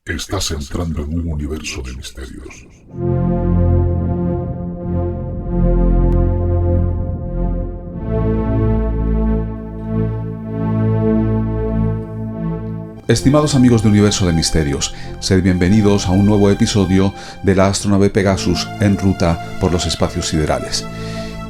Estás entrando en un universo de misterios. Estimados amigos de Universo de Misterios, sed bienvenidos a un nuevo episodio de la astronave Pegasus en ruta por los espacios siderales.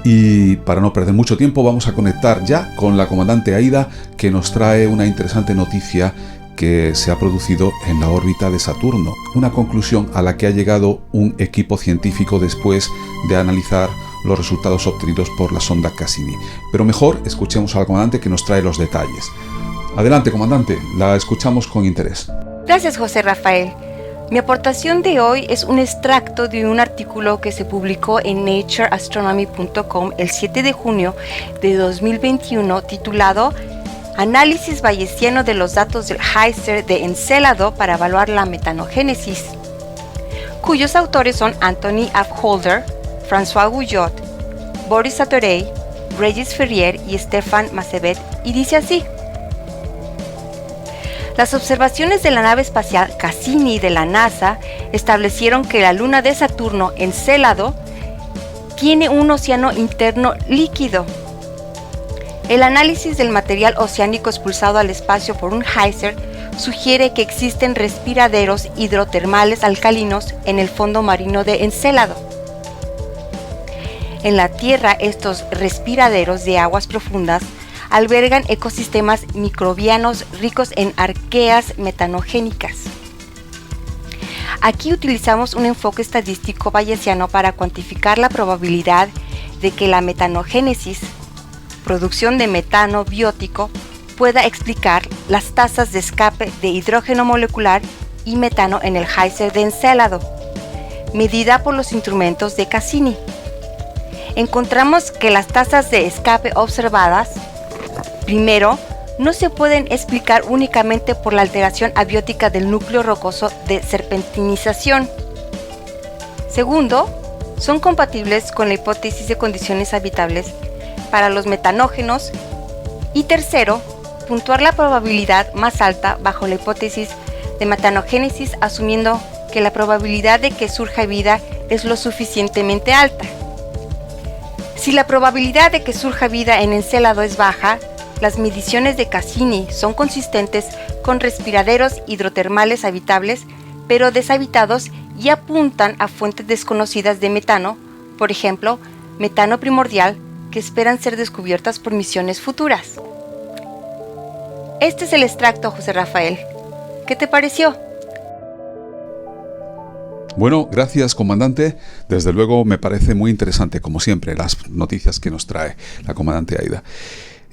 Y para no perder mucho tiempo vamos a conectar ya con la comandante Aida, que nos trae una interesante noticia que se ha producido en la órbita de Saturno, una conclusión a la que ha llegado un equipo científico después de analizar los resultados obtenidos por la sonda Cassini. Pero mejor escuchemos al comandante que nos trae los detalles. Adelante, comandante, la escuchamos con interés. Gracias, José Rafael. Mi aportación de hoy es un extracto de un artículo que se publicó en natureastronomy.com el 7 de junio de 2021 titulado Análisis bayesiano de los datos del HISER de Encélado para evaluar la metanogénesis, cuyos autores son Anthony Affolter, François Guyot, Boris Satorey, Regis Ferrier y Stéphane Massevet, y dice así: las observaciones de la nave espacial Cassini de la NASA establecieron que la luna de Saturno, Encélado, tiene un océano interno líquido. El análisis del material oceánico expulsado al espacio por un HISER sugiere que existen respiraderos hidrotermales alcalinos en el fondo marino de Encélado. En la Tierra, estos respiraderos de aguas profundas albergan ecosistemas microbianos ricos en arqueas metanogénicas. Aquí utilizamos un enfoque estadístico bayesiano para cuantificar la probabilidad de que la metanogénesis, producción de metano biótico, pueda explicar las tasas de escape de hidrógeno molecular y metano en el HISER de Encélado, medida por los instrumentos de Cassini. Encontramos que las tasas de escape observadas, primero, no se pueden explicar únicamente por la alteración abiótica del núcleo rocoso de serpentinización. Segundo, son compatibles con la hipótesis de condiciones habitables para los metanógenos. Y tercero, puntuar la probabilidad más alta bajo la hipótesis de metanogénesis, asumiendo que la probabilidad de que surja vida es lo suficientemente alta. Si la probabilidad de que surja vida en Encélado es baja, las mediciones de Cassini son consistentes con respiraderos hidrotermales habitables, pero deshabitados, y apuntan a fuentes desconocidas de metano, por ejemplo, metano primordial, que esperan ser descubiertas por misiones futuras. Este es el extracto, José Rafael. ¿Qué te pareció? Bueno, gracias, comandante. Desde luego me parece muy interesante, como siempre, las noticias que nos trae la comandante Aida.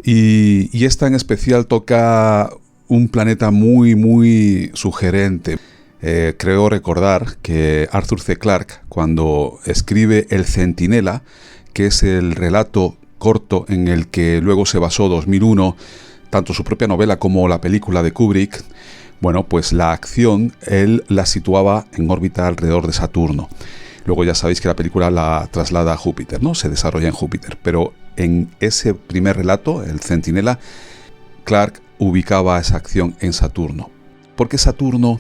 Y esta en especial toca un planeta muy sugerente. Creo recordar que Arthur C. Clarke, cuando escribe El Centinela, que es el relato corto en el que luego se basó 2001, tanto su propia novela como la película de Kubrick, bueno, pues la acción él la situaba en órbita alrededor de Saturno. Luego ya sabéis que la película la traslada a Júpiter, ¿no? Se desarrolla en Júpiter, pero en ese primer relato, El Centinela, Clarke ubicaba esa acción en Saturno. Porque Saturno,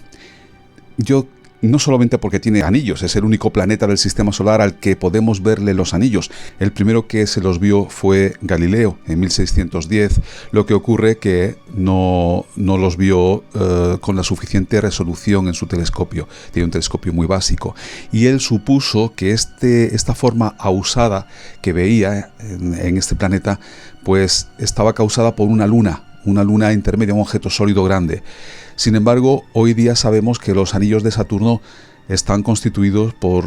no solamente porque tiene anillos, es el único planeta del sistema solar al que podemos verle los anillos. El primero que se los vio fue Galileo en 1610. Lo que ocurre que no los vio con la suficiente resolución en su telescopio. Tiene un telescopio muy básico. Y él supuso que esta forma ahusada que veía en este planeta, pues estaba causada por una luna intermedia, un objeto sólido grande. Sin embargo, hoy día sabemos que los anillos de Saturno están constituidos por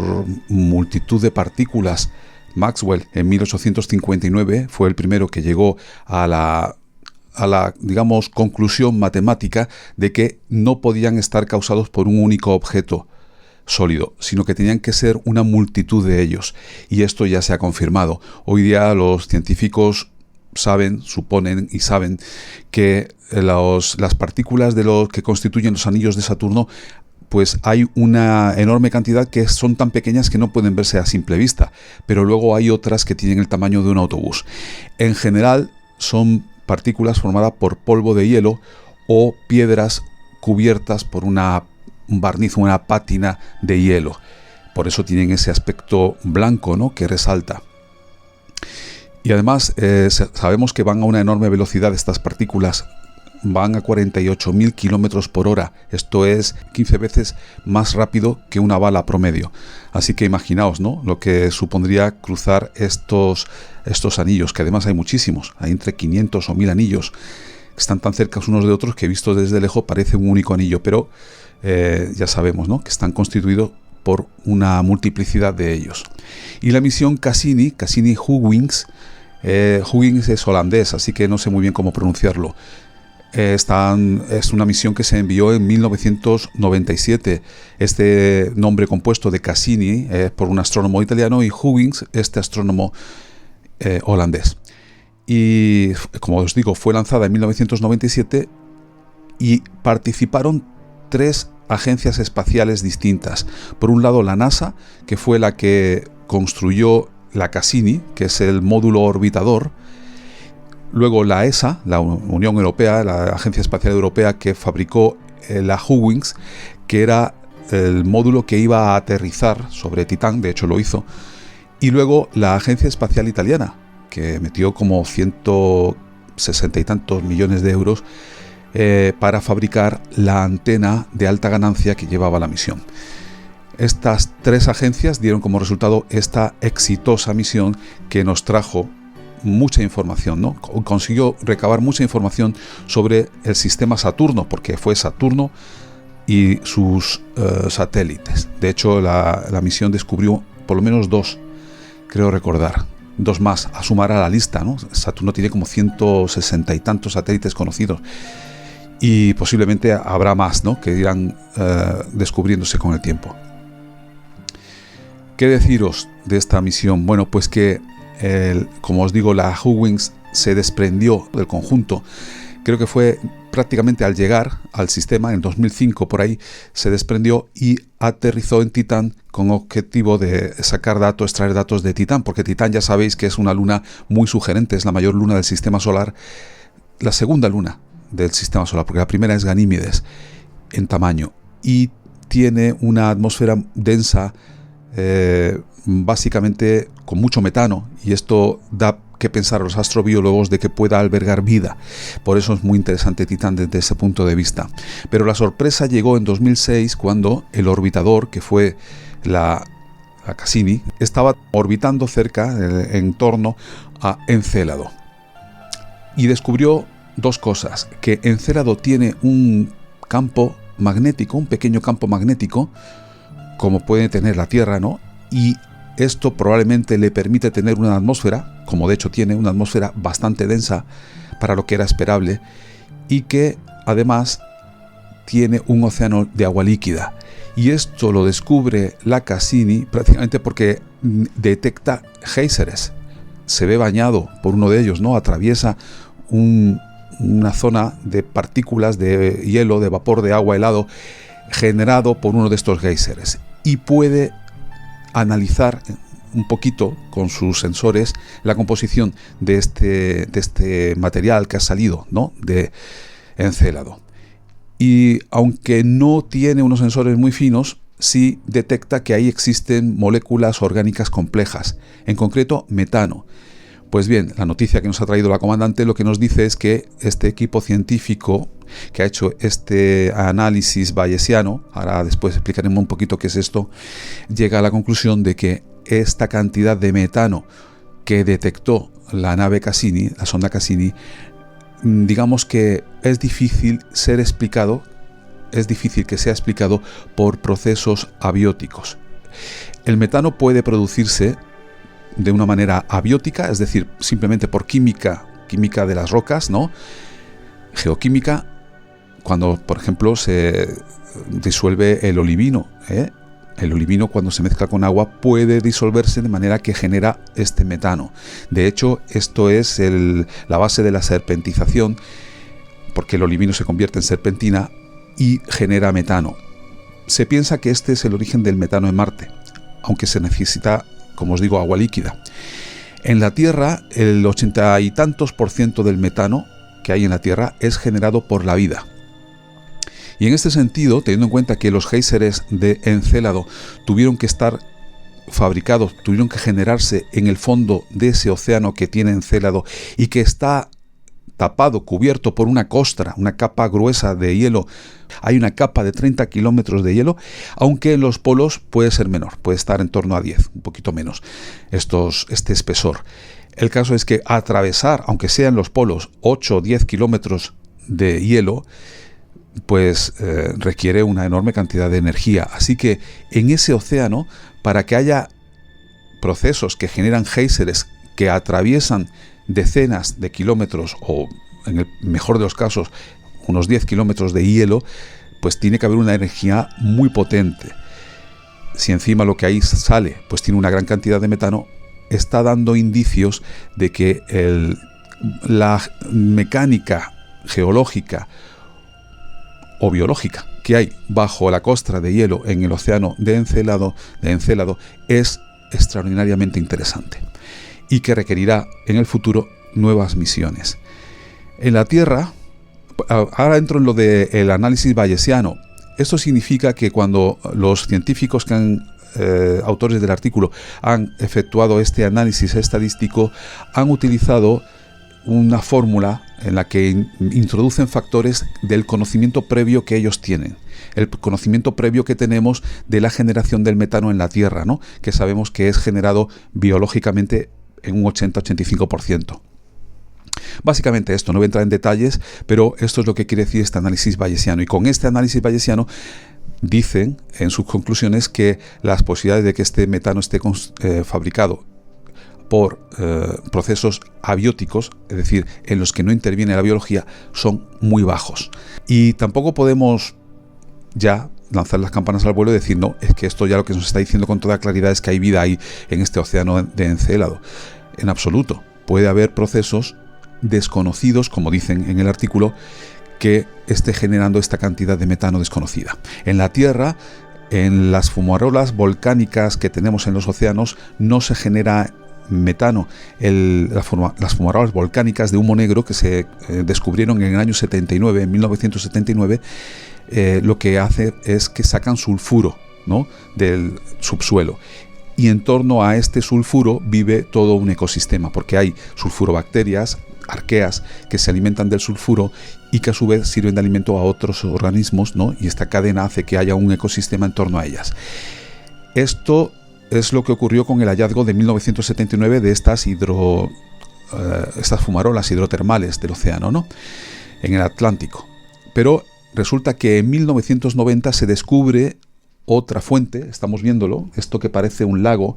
multitud de partículas. Maxwell, en 1859, fue el primero que llegó a la digamos, conclusión matemática de que no podían estar causados por un único objeto sólido, sino que tenían que ser una multitud de ellos. Y esto ya se ha confirmado. Hoy día los científicos suponen y saben que las partículas de los que constituyen los anillos de Saturno, pues hay una enorme cantidad que son tan pequeñas que no pueden verse a simple vista, pero luego hay otras que tienen el tamaño de un autobús. En general son partículas formadas por polvo de hielo o piedras cubiertas por una un barniz, una pátina de hielo. Por eso tienen ese aspecto blanco, ¿no?, que resalta. Y además sabemos que van a una enorme velocidad estas partículas. Van a 48.000 kilómetros por hora. Esto es 15 veces más rápido que una bala promedio. Así que imaginaos, ¿no?, lo que supondría cruzar estos anillos, que además hay muchísimos. Hay entre 500 o 1000 anillos. Están tan cerca unos de otros que vistos desde lejos parece un único anillo. Pero ya sabemos, ¿no?, que están constituidos por una multiplicidad de ellos. Y la misión Cassini-Huygens, Huygens es holandés, así que no sé muy bien cómo pronunciarlo. Es una misión que se envió en 1997. Este nombre compuesto de Cassini por un astrónomo italiano y Huygens, este astrónomo holandés. Y como os digo, fue lanzada en 1997 y participaron 3 agencias espaciales distintas. Por un lado la NASA, que fue la que construyó la Cassini, que es el módulo orbitador. Luego la ESA, la Unión Europea, la Agencia Espacial Europea, que fabricó la Huygens, que era el módulo que iba a aterrizar sobre Titán, de hecho lo hizo. Y luego la Agencia Espacial Italiana, que metió como 160 y tantos millones de euros para fabricar la antena de alta ganancia que llevaba la misión. Estas 3 agencias dieron como resultado esta exitosa misión que nos trajo mucha información, ¿no? Consiguió recabar mucha información sobre el sistema Saturno, porque fue Saturno y sus satélites. De hecho, la misión descubrió por lo menos 2, creo recordar, 2 más, a sumar a la lista, ¿no? Saturno tiene como 160 y tantos satélites conocidos. Y posiblemente habrá más, ¿no?, que irán descubriéndose con el tiempo. ¿Qué deciros de esta misión? Bueno, pues que, como os digo, la Huygens se desprendió del conjunto. Creo que fue prácticamente al llegar al sistema, en 2005 por ahí, se desprendió y aterrizó en Titán con objetivo de sacar datos, extraer datos de Titán, porque Titán ya sabéis que es una luna muy sugerente, es la mayor luna del sistema solar, la segunda luna del sistema solar, porque la primera es Ganímedes en tamaño y tiene una atmósfera densa, básicamente con mucho metano, y esto da que pensar a los astrobiólogos de que pueda albergar vida. Por eso es muy interesante Titán desde ese punto de vista. Pero la sorpresa llegó en 2006 cuando el orbitador, que fue la Cassini, estaba orbitando cerca, en torno a Encélado, y descubrió 2 cosas: que Encélado tiene un campo magnético, un pequeño campo magnético, como puede tener la Tierra, ¿no? Y esto probablemente le permite tener una atmósfera, como de hecho tiene una atmósfera bastante densa para lo que era esperable, y que además tiene un océano de agua líquida. Y esto lo descubre la Cassini prácticamente porque detecta géiseres. Se ve bañado por uno de ellos, ¿no? Atraviesa una zona de partículas de hielo, de vapor de agua helado, generado por uno de estos géiseres, y puede analizar un poquito con sus sensores la composición de este material que ha salido, ¿no?, de Encélado. Y aunque no tiene unos sensores muy finos, sí detecta que ahí existen moléculas orgánicas complejas, en concreto metano. Pues bien, la noticia que nos ha traído la comandante lo que nos dice es que este equipo científico que ha hecho este análisis bayesiano, ahora después explicaremos un poquito qué es esto, llega a la conclusión de que esta cantidad de metano que detectó la nave Cassini, la sonda Cassini, digamos que es difícil que sea explicado por procesos abióticos. El metano puede producirse de una manera abiótica, es decir, simplemente por química de las rocas, ¿no?, geoquímica, cuando por ejemplo se disuelve el olivino, El olivino, cuando se mezcla con agua, puede disolverse de manera que genera este metano. De hecho, esto es la base de la serpentización, porque el olivino se convierte en serpentina y genera metano. Se piensa que este es el origen del metano en Marte, aunque se necesita, como os digo, agua líquida. En la Tierra, el 80 y tantos % del metano que hay en la Tierra es generado por la vida. Y en este sentido, teniendo en cuenta que los géiseres de Encélado tuvieron que estar fabricados, tuvieron que generarse en el fondo de ese océano que tiene Encélado y que está tapado, cubierto por una costra, una capa gruesa de hielo. Hay una capa de 30 kilómetros de hielo, aunque en los polos puede ser menor, puede estar en torno a 10, un poquito menos, este espesor. El caso es que atravesar, aunque sea en los polos, 8 o 10 kilómetros de hielo, pues requiere una enorme cantidad de energía. Así que en ese océano, para que haya procesos que generan géiseres que atraviesan decenas de kilómetros o, en el mejor de los casos, unos 10 kilómetros de hielo, pues tiene que haber una energía muy potente. Si encima lo que ahí sale pues tiene una gran cantidad de metano, está dando indicios de que la mecánica geológica o biológica que hay bajo la costra de hielo en el océano de Encélado es extraordinariamente interesante y que requerirá en el futuro nuevas misiones. En la Tierra, ahora entro en lo del análisis bayesiano. Esto significa que cuando los científicos autores del artículo han efectuado este análisis estadístico, han utilizado una fórmula en la que introducen factores del conocimiento previo que ellos tienen, el conocimiento previo que tenemos de la generación del metano en la Tierra, ¿no? Que sabemos que es generado biológicamente en un 80-85%. Básicamente esto, no voy a entrar en detalles, pero esto es lo que quiere decir este análisis bayesiano. Y con este análisis bayesiano dicen en sus conclusiones que las posibilidades de que este metano esté fabricado por procesos abióticos, es decir, en los que no interviene la biología, son muy bajos. Y tampoco podemos ya lanzar las campanas al vuelo y decir, no, es que esto ya lo que nos está diciendo con toda claridad es que hay vida ahí en este océano de Encélado. En absoluto. Puede haber procesos desconocidos, como dicen en el artículo, que esté generando esta cantidad de metano desconocida. En la Tierra, en las fumarolas volcánicas que tenemos en los océanos, no se genera metano. Las fumarolas volcánicas de humo negro que se descubrieron en el año 79, en 1979, lo que hace es que sacan sulfuro, ¿no?, del subsuelo. Y en torno a este sulfuro vive todo un ecosistema, porque hay sulfurobacterias, arqueas, que se alimentan del sulfuro y que a su vez sirven de alimento a otros organismos, ¿no? Y esta cadena hace que haya un ecosistema en torno a ellas. Esto es lo que ocurrió con el hallazgo de 1979 de estas fumarolas hidrotermales del océano, ¿no?, en el Atlántico. Pero resulta que en 1990 se descubre otra fuente, estamos viéndolo, esto que parece un lago.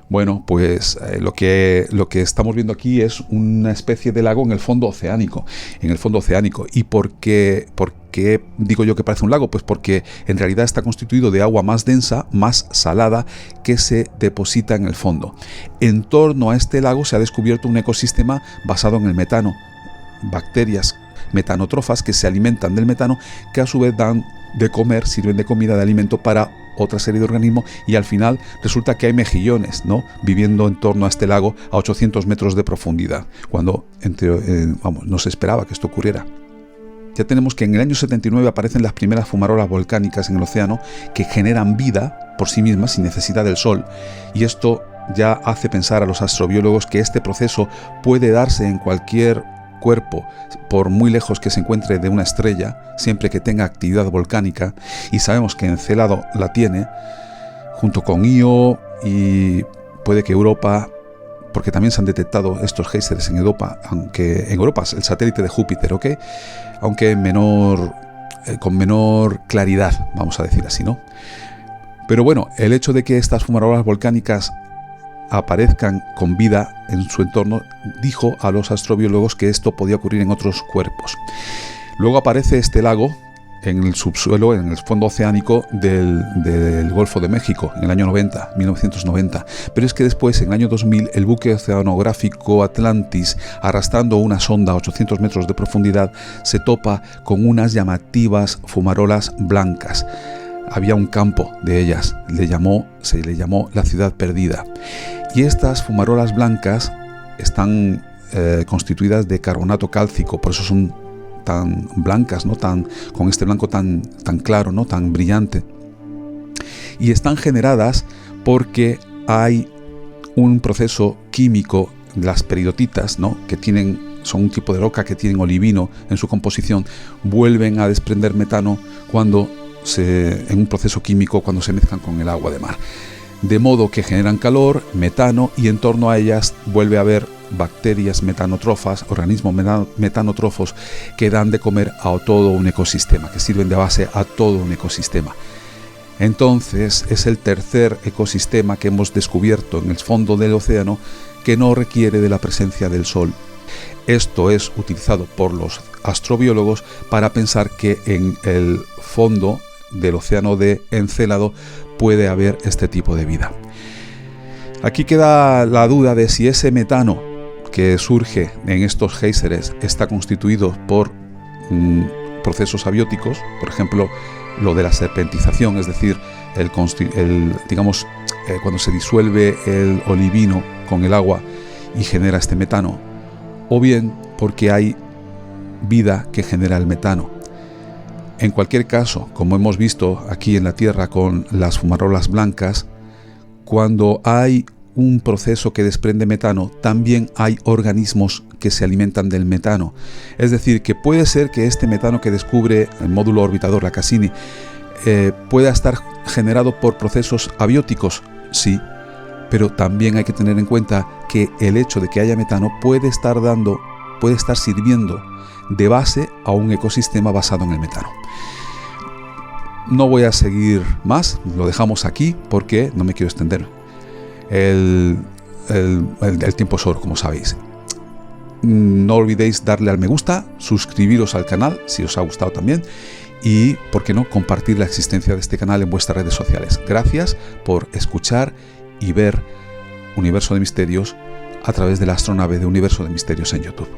Bueno, pues lo que estamos viendo aquí es una especie de lago en el fondo oceánico. ¿Y por qué digo yo que parece un lago? Pues porque en realidad está constituido de agua más densa, más salada, que se deposita en el fondo. En torno a este lago se ha descubierto un ecosistema basado en el metano, bacterias metanotrofas que se alimentan del metano, que a su vez dan de comer, sirven de comida, de alimento para otra serie de organismos, y al final resulta que hay mejillones, ¿no?, viviendo en torno a este lago a 800 metros de profundidad, cuando no se esperaba que esto ocurriera. Ya tenemos que en el año 79 aparecen las primeras fumarolas volcánicas en el océano que generan vida por sí mismas sin necesidad del sol, y esto ya hace pensar a los astrobiólogos que este proceso puede darse en cualquier cuerpo, por muy lejos que se encuentre de una estrella, siempre que tenga actividad volcánica, y sabemos que Encélado la tiene, junto con Io, y puede que Europa, porque también se han detectado estos géiseres en Europa, aunque en Europa es el satélite de Júpiter, ¿ok?, aunque con menor claridad, vamos a decir así, ¿no? Pero bueno, el hecho de que estas fumarolas volcánicas aparezcan con vida en su entorno dijo a los astrobiólogos que esto podía ocurrir en otros cuerpos. Luego aparece este lago en el subsuelo, en el fondo oceánico del Golfo de México, en el año 1990. Pero es que después, en el año 2000, el buque oceanográfico Atlantis, arrastrando una sonda a 800 metros de profundidad, se topa con unas llamativas fumarolas blancas. Había un campo de ellas, se le llamó la ciudad perdida. Y estas fumarolas blancas están constituidas de carbonato cálcico, por eso son tan blancas, ¿no? Con este blanco tan claro, ¿no? Tan brillante. Y están generadas porque hay un proceso químico, las peridotitas, ¿no? Que son un tipo de roca que tienen olivino en su composición, vuelven a desprender metano en un proceso químico cuando se mezclan con el agua de mar. De modo que generan calor, metano, y en torno a ellas vuelve a haber bacterias metanotrofas, organismos metanotrofos, que dan de comer a todo un ecosistema, que sirven de base a todo un ecosistema. Entonces es el tercer ecosistema que hemos descubierto en el fondo del océano que no requiere de la presencia del sol. Esto es utilizado por los astrobiólogos para pensar que en el fondo del océano de Encélado puede haber este tipo de vida. Aquí queda la duda de si ese metano que surge en estos géiseres está constituido por procesos abióticos, por ejemplo, lo de la serpentización, es decir, cuando se disuelve el olivino con el agua y genera este metano, o bien porque hay vida que genera el metano. En cualquier caso, como hemos visto aquí en la Tierra con las fumarolas blancas, cuando hay un proceso que desprende metano, también hay organismos que se alimentan del metano. Es decir, que puede ser que este metano que descubre el módulo orbitador, la Cassini, pueda estar generado por procesos abióticos, sí, pero también hay que tener en cuenta que el hecho de que haya metano puede estar sirviendo de base a un ecosistema basado en el metano. No voy a seguir más, lo dejamos aquí porque no me quiero extender. El tiempo es oro, como sabéis. No olvidéis darle al me gusta, suscribiros al canal si os ha gustado también, y, por qué no, compartir la existencia de este canal en vuestras redes sociales. Gracias por escuchar y ver Universo de Misterios a través de la astronave de Universo de Misterios en YouTube.